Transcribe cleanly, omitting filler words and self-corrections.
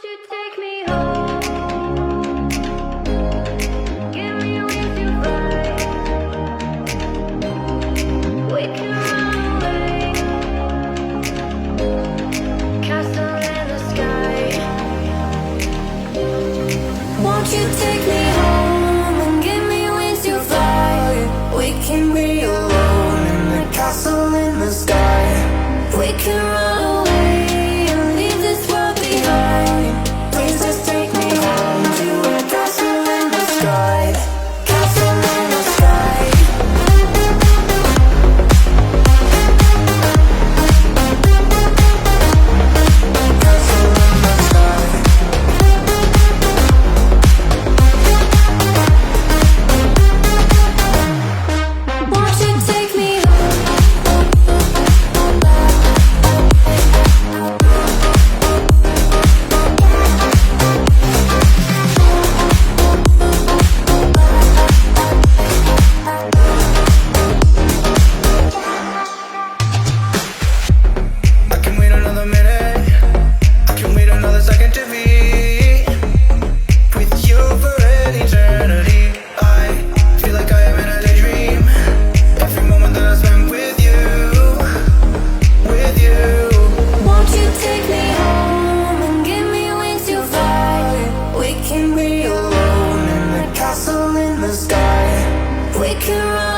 Won't you take me home? Give me wings to fly. We can run away. Castle in the sky. Won't you take me home and give me wings to fly? We can be alone in the castle in the sky. We can run away and leave this world behind. Please just take me home to a castle in the sky. Castle in the sky. Castle in the sky. Won't you take me I can wait another minute. I can wait another second to be with you for an eternity. I feel like I am in a daydream. Every moment that I spend with you, with you. Won't you take me home and give me wings to fly? We can be alone in the castle in the sky. We can run